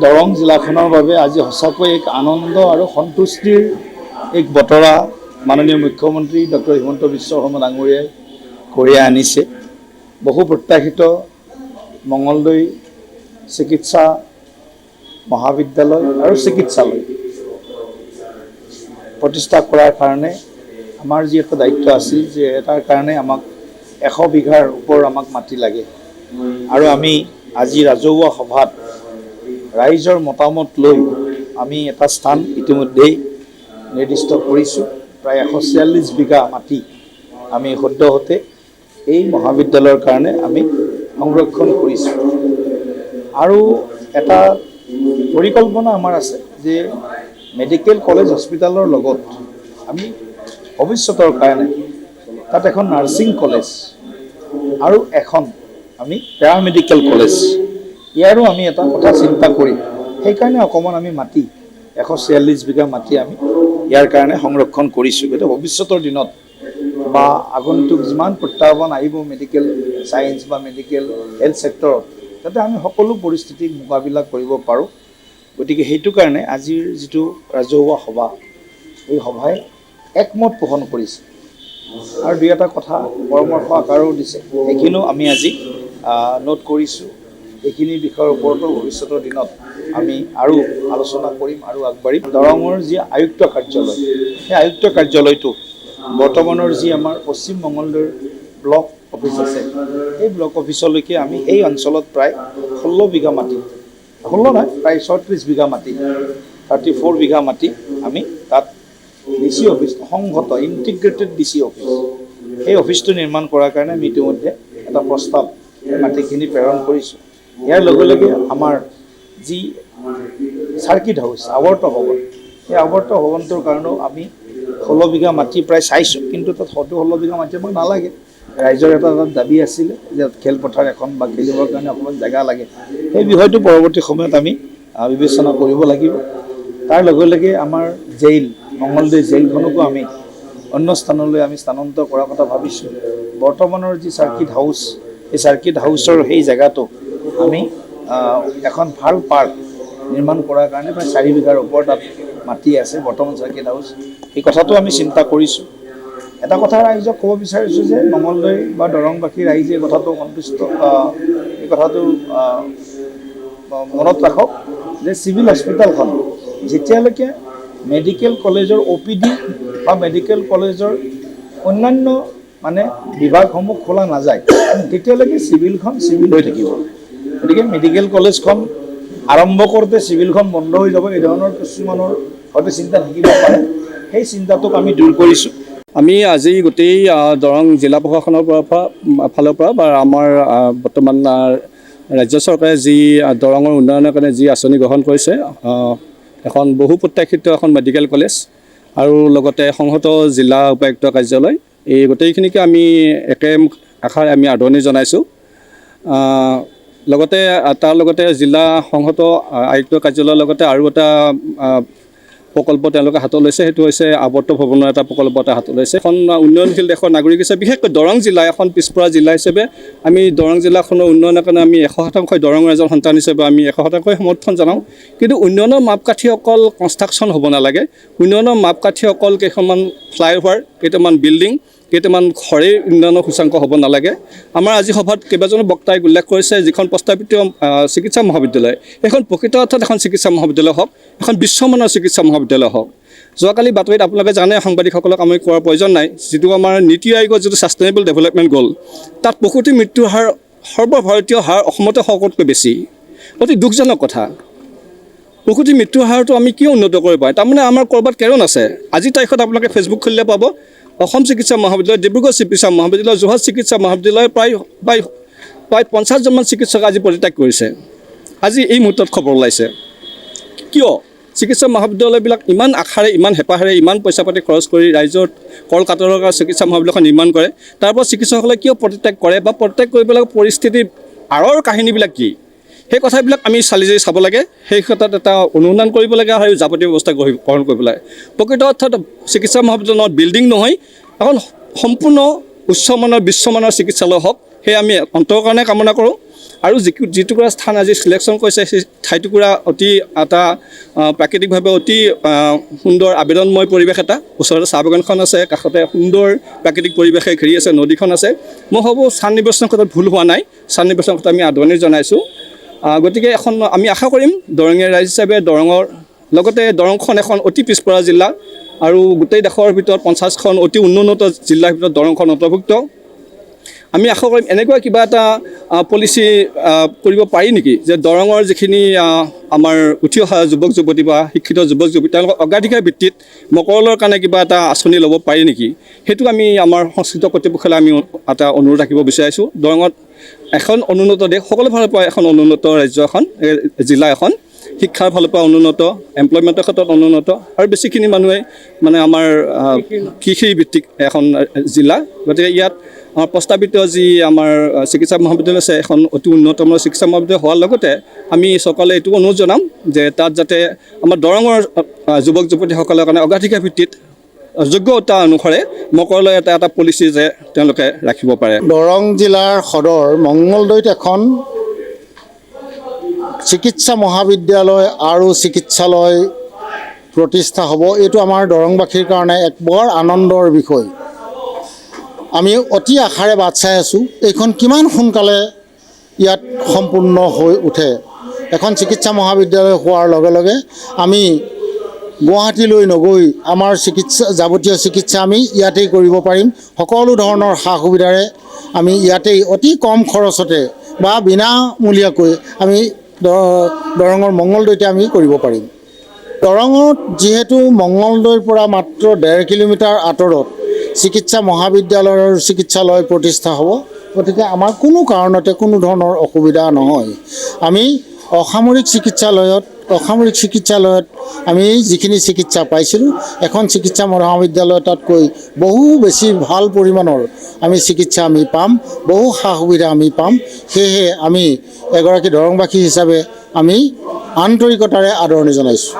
দৰং জিলাখনৰ বাবে আজি সঁচাকৈ এক আনন্দ আৰু সন্তুষ্টিৰ এক বতৰা মাননীয় মুখ্যমন্ত্ৰী ডক্টৰ হিমন্ত বিশ্ব শৰ্মা ডাঙৰীয়াই কঢ়িয়াই আনিছে। বহু প্ৰত্যাশিত মঙলদৈ চিকিৎসা মহাবিদ্যালয় আৰু চিকিৎসালয় প্ৰতিষ্ঠা কৰাৰ কাৰণে আমাৰ যি এটা দায়িত্ব আছিল যে এটাৰ কাৰণে আমাক 100 বিঘাৰ ওপৰ আমাক মাটি লাগে আৰু আমি আজি ৰাজহুৱা সভাত ৰাইজৰ মতামত লৈ আমি এটা স্থান ইতিমধ্যেই নিৰ্দিষ্ট কৰিছোঁ। প্ৰায় 146 বিঘা মাটি আমি সদ্যহতে এই মহাবিদ্যালয়ৰ কাৰণে আমি সংৰক্ষণ কৰিছোঁ আৰু এটা পৰিকল্পনা আমাৰ আছে যে মেডিকেল কলেজ হস্পিটালৰ লগত আমি ভৱিষ্যতৰ কাৰণে তাত এখন নাৰ্ছিং কলেজ আৰু এখন আমি পেৰামেডিকেল কলেজ ইয়াৰো আমি এটা কথা চিন্তা কৰিম। সেইকাৰণে অকণমান আমি মাটি 146 বিঘা মাটি আমি ইয়াৰ কাৰণে সংৰক্ষণ কৰিছোঁ। গতিকে ভৱিষ্যতৰ দিনত বা আগন্তুক যিমান প্ৰত্যাহ্বান আহিব মেডিকেল ছায়েন্স বা মেডিকেল হেল্থ ছেক্টৰত যাতে আমি সকলো পৰিস্থিতিক মোকাবিলা কৰিব পাৰোঁ। গতিকে সেইটো কাৰণে আজিৰ যিটো ৰাজহুৱা সভা এই সভাই একমত পোষণ কৰিছে আৰু দুই এটা কথা পৰামৰ্শ আকাৰেও দিছে, সেইখিনিও আমি আজি নোট কৰিছোঁ। এইখিনি বিষয়ৰ ওপৰতো ভৱিষ্যতৰ দিনত আমি আৰু আলোচনা কৰিম আৰু আগবাঢ়িম। দৰঙৰ যি আয়ুক্ত কাৰ্যালয় সেই আয়ুক্ত কাৰ্যালয়টো বৰ্তমানৰ যি আমাৰ পশ্চিম মঙলদৈৰ ব্লক অফিচ আছে এই ব্লক অফিচলৈকে আমি এই অঞ্চলত প্ৰায় 16 বিঘা মাটি 16 নহয় প্ৰায় 36 বিঘা মাটি 34 বিঘা মাটি আমি তাত DC অফিচ সংহত ইণ্টিগ্ৰেটেড DC অফিচ এই অফিচটো নিৰ্মাণ কৰাৰ কাৰণে আমি ইতিমধ্যে এটা প্ৰস্তাৱ মাটিখিনি প্ৰেৰণ কৰিছোঁ। ইয়াৰ লগে লগে আমাৰ যি চাৰ্কিট হাউচ আৱৰ্ত ভৱন সেই আৱৰ্ত ভৱনটোৰ কাৰণেও আমি 16 বিঘা মাটি প্ৰায় চাইছোঁ, কিন্তু তাত 16 বিঘা মাটি আমাক নালাগে। ৰাইজৰ এটা দাবী আছিলে যে খেলপথাৰ এখন বা খেলিবৰ কাৰণে অকণমান জেগা লাগে। সেই বিষয়টো পৰৱৰ্তী সময়ত আমি বিবেচনা কৰিব লাগিব। তাৰ লগে লগে আমাৰ জেইল মঙলদৈ জেইলখনকো আমি অন্য স্থানলৈ আমি স্থানান্তৰ কৰাৰ কথা ভাবিছোঁ। বৰ্তমানৰ যি চাৰ্কিট হাউচ এই চাৰ্কিট হাউচৰ সেই জেগাটো আমি এখন ভাল পাৰ্ক নিৰ্মাণ কৰাৰ কাৰণে প্ৰায় 4 বিঘাৰ ওপৰত তাত মাটি আছে বৰ্তমান চাৰ্কিট হাউচ। এই কথাটো আমি চিন্তা কৰিছোঁ। এটা কথা ৰাইজক ক'ব বিচাৰিছোঁ যে মঙলদৈ বা দৰংবাসী ৰাইজে কথাটো সন্তুষ্ট এই কথাটো মনত ৰাখক যে চিভিল হস্পিটেলখন যেতিয়ালৈকে মেডিকেল কলেজৰ OPD বা মেডিকেল কলেজৰ অন্যান্য মানে বিভাগসমূহ খোলা নাযায় তেতিয়ালৈকে চিভিলখন চিভিল হৈ থাকিব। গতিকে মেডিকেল কলেজখন আৰম্ভ কৰোঁতে চিভিলখন বন্ধ হৈ যাব এই ধৰণৰ কিছুমানৰ হয়তো চিন্তা থাকিব পাৰে। সেই চিন্তাটোক আমি দূৰ কৰিছোঁ। আমি আজি গোটেই দৰং জিলা প্ৰশাসনৰ ফালৰ পৰা বা আমাৰ বৰ্তমান ৰাজ্য চৰকাৰে যি দৰঙৰ উন্নয়নৰ কাৰণে যি আঁচনি গ্ৰহণ কৰিছে, এখন বহু প্ৰত্যাশিত এখন মেডিকেল কলেজ আৰু লগতে সংহত জিলা উপায়ুক্ত কাৰ্যালয়, এই গোটেইখিনিকে আমি একে আশাৰে আমি আদৰণি জনাইছোঁ। লগতে তাৰ লগতে জিলা সংহত আয়ুক্ত কাৰ্যালয়ৰ লগতে আৰু এটা প্ৰকল্প তেওঁলোকে হাতত লৈছে, সেইটো হৈছে আৱৰ্ত ভৱনৰ এটা প্ৰকল্প এটা হাতত লৈছে। এখন উন্নয়নশীল দেশৰ নাগৰিক হিচাপে বিশেষকৈ দৰং জিলা এখন পিছপৰা জিলা হিচাপে আমি দৰং জিলাখনৰ উন্নয়নৰ কাৰণে আমি 100% দৰঙৰ এজন সন্তান হিচাপে আমি 100% সমৰ্থন জনাওঁ। কিন্তু উন্নয়নৰ মাপকাঠি অকল কনষ্ট্ৰাকশ্যন হ'ব নালাগে। উন্নয়নৰ মাপকাঠি অকল কেইখনমান ফ্লাইঅভাৰ, কেইটামান বিল্ডিং, কেইটামান ঘৰেই উন্নয়নৰ সূচাংক হ'ব নালাগে। আমাৰ আজি সভাত কেইবাজনো বক্তাই উল্লেখ কৰিছে যিখন প্ৰস্তাৱিত চিকিৎসা মহাবিদ্যালয় সেইখন প্ৰকৃত অৰ্থত এখন চিকিৎসা মহাবিদ্যালয় হওক, এখন বিশ্বমানৰ চিকিৎসা মহাবিদ্যালয় হওক। যোৱাকালি বাতৰিত আপোনালোকে জানে, সাংবাদিকসকলক আমি কোৱাৰ প্ৰয়োজন নাই, যিটো আমাৰ নীতি আয়োগৰ যিটো ছাষ্টেইনেবল ডেভেলপমেণ্ট গ'ল তাত প্ৰসূতি মৃত্যুৰ হাৰ সৰ্বভাৰতীয় হাৰ অসমতে সকলোতকৈ বেছি। অতি দুখজনক কথা। প্ৰসূতি মৃত্যুৰ হাৰটো আমি কিয় উন্নত কৰিব পাৰে? তাৰমানে আমাৰ ক'ৰবাত কেৰণ আছে। আজিৰ তাৰিখত আপোনালোকে ফেচবুক খুলিলে পাব অসম চিকিৎসা মহাবিদ্যালয়, ডিব্ৰুগড় চিকিৎসা মহাবিদ্যালয়, যোৰহাট চিকিৎসা মহাবিদ্যালয় প্ৰায় 50জনমান চিকিৎসক আজি পদত্যাগ কৰিছে। আজি এই মুহূৰ্তত খবৰ ওলাইছে। কিয়? চিকিৎসা মহাবিদ্যালয়বিলাক ইমান আশাৰে, ইমান হেঁপাহেৰে, ইমান পইচা পাতি খৰচ কৰি ৰাইজৰ কল কাতৰৰ চিকিৎসা মহাবিদ্যালয়খন নিৰ্মাণ কৰে, তাৰ পৰা চিকিৎসকসকলে কিয় পদত্যাগ কৰে বা পদত্যাগ কৰিবলৈ পৰিস্থিতিৰ আঁৰৰ কাহিনীবিলাক কি, সেই কথাবিলাক আমি চালি জাৰি চাব লাগে। সেই ক্ষেত্ৰত এটা অনুসন্ধান কৰিব লাগে আৰু যাৱতীয় ব্যৱস্থা গ্ৰহণ কৰিব লাগে। প্ৰকৃত অৰ্থত চিকিৎসা মহাবিদ্যালয়ত বিল্ডিং নহয়, এখন সম্পূৰ্ণ উচ্চমানৰ বিশ্বমানৰ চিকিৎসালয় হওক, সেয়ে আমি অন্তৰৰ কাৰণে কামনা কৰোঁ। আৰু যিটুকুৰা স্থান আজি চিলেকশ্যন কৰিছে সেই ঠাইটুকুৰা অতি এটা প্ৰাকৃতিকভাৱে অতি সুন্দৰ আবেদনময় পৰিৱেশ এটা। ওচৰতে চাহ বাগানখন আছে, কাষতে সুন্দৰ প্ৰাকৃতিক পৰিৱেশে ঘেৰি আছে, নদীখন আছে। মই ভাবোঁ স্থান নিৰ্বাচনৰ ক্ষেত্ৰত ভুল হোৱা নাই, স্থান নিৰ্বাচনৰ ক্ষেত্ৰত আমি আদৰণি জনাইছোঁ। গতিকে আমি আশা কৰিম দৰঙীয়া ৰাইজ হিচাপে দৰঙৰ লগতে দৰংখন এখন অতি পিছপৰা জিলা আৰু গোটেই দেশৰ ভিতৰত 50খন অতি উন্নত জিলাৰ ভিতৰত দৰংখন অন্তৰ্ভুক্ত। আমি আশা কৰিম এনেকুৱা কিবা এটা পলিচি কৰিব পাৰি নেকি যে দৰঙৰ যিখিনি আমাৰ উঠি অহা যুৱক যুৱতী বা শিক্ষিত যুৱক যুৱতী তেওঁলোকৰ অগ্ৰাধিকাৰ ভিত্তিত মকৰলৰ কাৰণে কিবা এটা আঁচনি ল'ব পাৰি নেকি, সেইটো আমি আমাৰ সংশ্লিষ্ট কৰ্তৃপক্ষলৈ আমি এটা অনুৰোধ ৰাখিব বিচাৰিছোঁ। দৰঙত এখন অনুন্নত দেশ, সকলো ফালৰ পৰা এখন অনুন্নত ৰাজ্য এখন, জিলা এখন, শিক্ষাৰ ফালৰ পৰা অনুন্নত, এমপ্লয়মেণ্টৰ ক্ষেত্ৰত অনুন্নত আৰু বেছিখিনি মানুহে মানে আমাৰ কৃষি ভিত্তিক এখন জিলা। গতিকে ইয়াত আমাৰ প্ৰস্তাৱিত যি আমাৰ চিকিৎসা মহাবিদ্যালয় আছে এখন অতি উন্নতমানৰ চিকিৎসা মহাবিদ্যালয় হোৱাৰ লগতে আমি চৰকাৰলৈ এইটো অনুৰোধ জনাম যে তাত যাতে আমাৰ দৰঙৰ যুৱক যুৱতীসকলৰ কাৰণে অগ্ৰাধিকাৰ ভিত্তিত যোগ্যতা অনুসাৰে মকৰলৈ এটা পলিচি যে তেওঁলোকে ৰাখিব পাৰে। দৰং জিলাৰ সদৰ মঙলদৈত এখন চিকিৎসা মহাবিদ্যালয় আৰু চিকিৎসালয় প্ৰতিষ্ঠা হ'ব। এইটো আমাৰ দৰংবাসীৰ কাৰণে এক বৰ আনন্দৰ বিষয়। আমি অতি আশাৰে বাট চাই আছোঁ এইখন কিমান সোনকালে ইয়াত সম্পূৰ্ণ হৈ উঠে। এখন চিকিৎসা মহাবিদ্যালয় হোৱাৰ লগে লগে আমি গুৱাহাটীলৈ নগৈ আমাৰ যাৱতীয় চিকিৎসা আমি ইয়াতেই কৰিব পাৰিম। সকলো ধৰণৰ সা সুবিধাৰে আমি ইয়াতেই অতি কম খৰচতে বা বিনামূলীয়াকৈ আমি দৰঙৰ মঙলদৈতে আমি কৰিব পাৰিম। দৰঙত যিহেতু মঙলদৈৰ পৰা মাত্ৰ 1.5 কিলোমিটাৰ আঁতৰত চিকিৎসা মহাবিদ্যালয়ৰ চিকিৎসালয় প্ৰতিষ্ঠা হ'ব, গতিকে আমাৰ কোনো কাৰণতে কোনো ধৰণৰ অসুবিধা নহয়। আমি অসামৰিক চিকিৎসালয়ত আমি যিখিনি চিকিৎসা পাইছিলোঁ এখন চিকিৎসা মহাবিদ্যালয় তাতকৈ বহু বেছি ভাল পৰিমাণৰ আমি চিকিৎসা আমি পাম, বহু সা সুবিধা আমি পাম। সেয়েহে আমি এগৰাকী দৰংবাসী হিচাপে আমি আন্তৰিকতাৰে আদৰণি জনাইছোঁ।